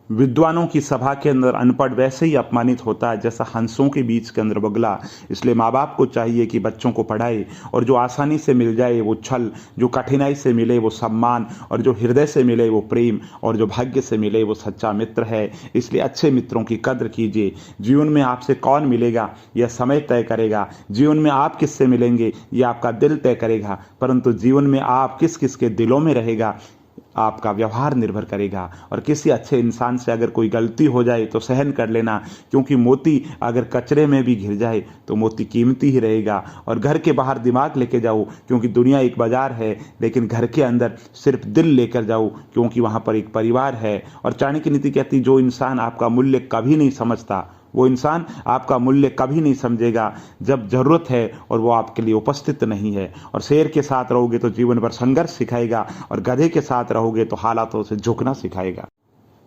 विद्वानों की सभा के अंदर अनपढ़ वैसे ही अपमानित होता है जैसा हंसों के बीच के अंदर बगला। इसलिए माँ बाप को चाहिए कि बच्चों को पढ़ाए, और जो आसानी से मिल जाए वो छल, जो कठिनाई से मिले वो सम्मान, और जो हृदय से मिले वो प्रेम, और जो भाग्य से मिले वो सच्चा मित्र है। इसलिए अच्छे मित्रों की कद्र कीजिए। जीवन में आपसे कौन मिलेगा यह समय तय करेगा, जीवन में आप किससे मिलेंगे यह आपका दिल तय करेगा, परंतु जीवन में आप किस किस के दिलों में रहेगा आपका व्यवहार निर्भर करेगा। और किसी अच्छे इंसान से अगर कोई गलती हो जाए तो सहन कर लेना, क्योंकि मोती अगर कचरे में भी घिर जाए तो मोती कीमती ही रहेगा। और घर के बाहर दिमाग लेके जाओ, क्योंकि दुनिया एक बाजार है, लेकिन घर के अंदर सिर्फ दिल लेकर जाओ, क्योंकि वहाँ पर एक परिवार है। और चाणक्य नीति कहती, जो इंसान आपका मूल्य कभी नहीं समझता वो इंसान आपका मूल्य कभी नहीं समझेगा जब जरूरत है और वो आपके लिए उपस्थित नहीं है। और शेर के साथ रहोगे तो जीवन भर संघर्ष सिखाएगा, और गधे के साथ रहोगे तो हालातों से झुकना सिखाएगा।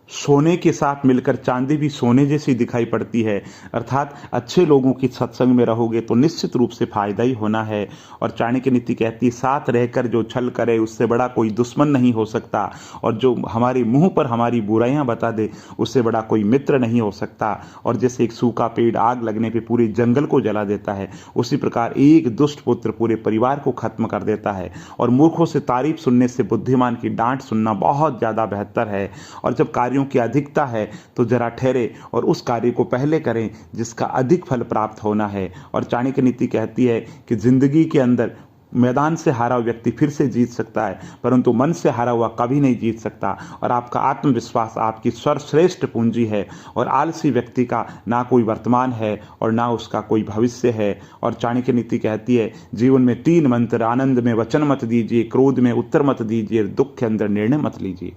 सोने के साथ मिलकर चांदी भी सोने जैसी दिखाई पड़ती है, अर्थात अच्छे लोगों की सत्संग में रहोगे तो निश्चित रूप से फायदा ही होना है। और चाणक्य नीति कहती है, साथ रहकर जो छल करे उससे बड़ा कोई दुश्मन नहीं हो सकता, और जो हमारे मुंह पर हमारी बुराइयां बता दे उससे बड़ा कोई मित्र नहीं हो सकता। और जैसे एक सूखा पेड़ आग लगने पे पूरे जंगल को जला देता है, उसी प्रकार एक दुष्ट पुत्र पूरे परिवार को खत्म कर देता है। और मूर्खों से तारीफ सुनने से बुद्धिमान की डांट सुनना बहुत ज्यादा बेहतर है। और जब कार्यों की अधिकता है तो जरा ठहरे और उस कार्य को पहले करें जिसका अधिक फल प्राप्त होना है। और चाणक्य नीति कहती है कि जिंदगी के अंदर मैदान से हारा हुआ व्यक्ति फिर से जीत सकता है, परंतु मन से हारा हुआ कभी नहीं जीत सकता। और आपका आत्मविश्वास आपकी सर्वश्रेष्ठ पूंजी है, और आलसी व्यक्ति का ना कोई वर्तमान है और ना उसका कोई भविष्य है। और चाणक्य नीति कहती है, जीवन में 3 मंत्र, आनंद में वचन मत दीजिए, क्रोध में उत्तर मत दीजिए, दुख के अंदर निर्णय मत लीजिए।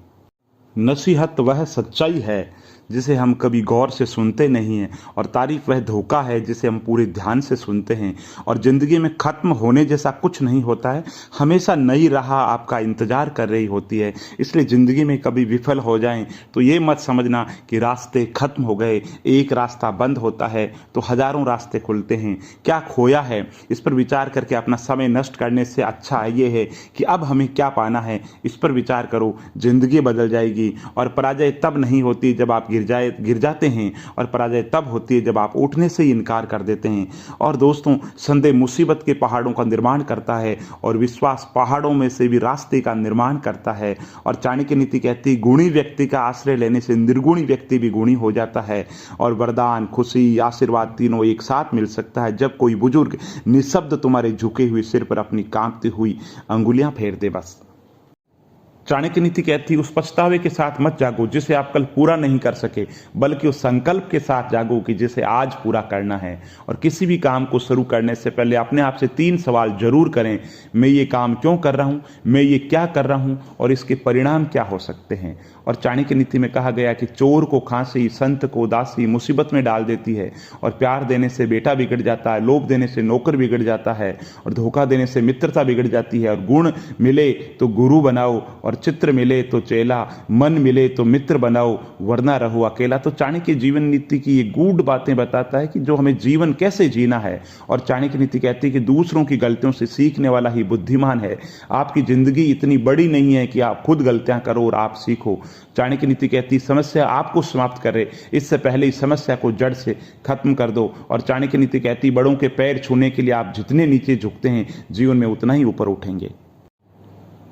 नसीहत वह सच्चाई है जिसे हम कभी गौर से सुनते नहीं हैं, और तारीफ वह धोखा है जिसे हम पूरे ध्यान से सुनते हैं। और ज़िंदगी में ख़त्म होने जैसा कुछ नहीं होता है, हमेशा नई राह आपका इंतज़ार कर रही होती है। इसलिए ज़िंदगी में कभी विफल हो जाएं तो ये मत समझना कि रास्ते ख़त्म हो गए। एक रास्ता बंद होता है तो हज़ारों रास्ते खुलते हैं। क्या खोया है इस पर विचार करके अपना समय नष्ट करने से अच्छा ये है कि अब हमें क्या पाना है इस पर विचार करो। ज़िंदगी बदल जाएगी। और पराजय तब नहीं होती जब आप गिर जाते हैं, और पराजय तब होती है जब आप उठने से ही इनकार कर देते हैं। और दोस्तों, संदेह मुसीबत के पहाड़ों का निर्माण करता है, और विश्वास पहाड़ों में से भी रास्ते का निर्माण करता है। और चाणक्य नीति कहती है, गुणी व्यक्ति का आश्रय लेने से निर्गुणी व्यक्ति भी गुणी हो जाता है। और वरदान, खुशी, आशीर्वाद तीनों एक साथ मिल सकता है जब कोई बुजुर्ग निशब्द तुम्हारे झुके हुए सिर पर अपनी कांपती हुई अंगुलियां फेर दे। बस चाणक्य नीति कहती है, उस पछतावे के साथ मत जागो जिसे आप कल पूरा नहीं कर सके, बल्कि उस संकल्प के साथ जागो कि जिसे आज पूरा करना है। और किसी भी काम को शुरू करने से पहले अपने आप से 3 सवाल जरूर करें। मैं ये काम क्यों कर रहा हूँ, मैं ये क्या कर रहा हूँ, और इसके परिणाम क्या हो सकते हैं। और चाणक्य नीति में कहा गया कि चोर को खांसी, संत को उदासी मुसीबत में डाल देती है, और प्यार देने से बेटा बिगड़ जाता है, लोभ देने से नौकर बिगड़ जाता है, और धोखा देने से मित्रता बिगड़ जाती है। और गुण मिले तो गुरु बनाओ, और चित्र मिले तो चेला, मन मिले तो मित्र बनाओ, वरना रहो अकेला। तो चाणक्य जीवन नीति की ये गूढ़ बातें बताता है कि जो हमें जीवन कैसे जीना है। और चाणक्य नीति कहती है कि दूसरों की गलतियों से सीखने वाला ही बुद्धिमान है। आपकी जिंदगी इतनी बड़ी नहीं है कि आप खुद गलतियां करो और आप सीखो। चाणक्य नीति कहती है, समस्या आपको समाप्त करे इससे पहले इस समस्या को जड़ से खत्म कर दो। और चाणक्य नीति कहती है, बड़ों के पैर छूने के लिए आप जितने नीचे झुकते हैं जीवन में उतना ही ऊपर उठेंगे।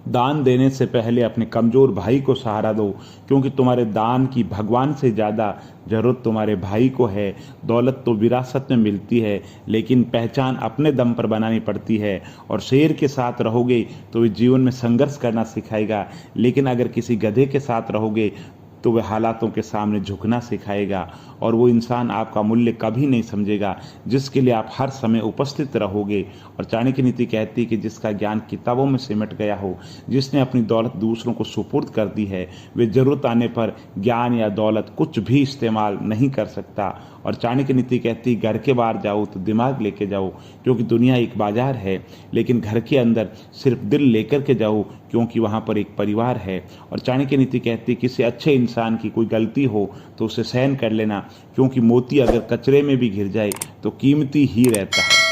दान देने से पहले अपने कमजोर भाई को सहारा दो, क्योंकि तुम्हारे दान की भगवान से ज़्यादा जरूरत तुम्हारे भाई को है। दौलत तो विरासत में मिलती है, लेकिन पहचान अपने दम पर बनानी पड़ती है। और शेर के साथ रहोगे तो वे जीवन में संघर्ष करना सिखाएगा, लेकिन अगर किसी गधे के साथ रहोगे तो वह हालातों के सामने झुकना सिखाएगा। और वो इंसान आपका मूल्य कभी नहीं समझेगा जिसके लिए आप हर समय उपस्थित रहोगे। और चाणक्य नीति कहती है कि जिसका ज्ञान किताबों में सिमट गया हो, जिसने अपनी दौलत दूसरों को सुपुर्द कर दी है, वे जरूरत आने पर ज्ञान या दौलत कुछ भी इस्तेमाल नहीं कर सकता। और चाणक्य नीति कहती है, घर के बाहर जाओ तो दिमाग लेके जाओ, क्योंकि दुनिया एक बाजार है, लेकिन घर के अंदर सिर्फ दिल लेकर के जाओ, क्योंकि वहाँ पर एक परिवार है। और चाणक्य नीति कहती है, किसी अच्छे इंसान की कोई गलती हो तो उसे सहन कर लेना, क्योंकि मोती अगर कचरे में भी घिर जाए तो कीमती ही रहता है।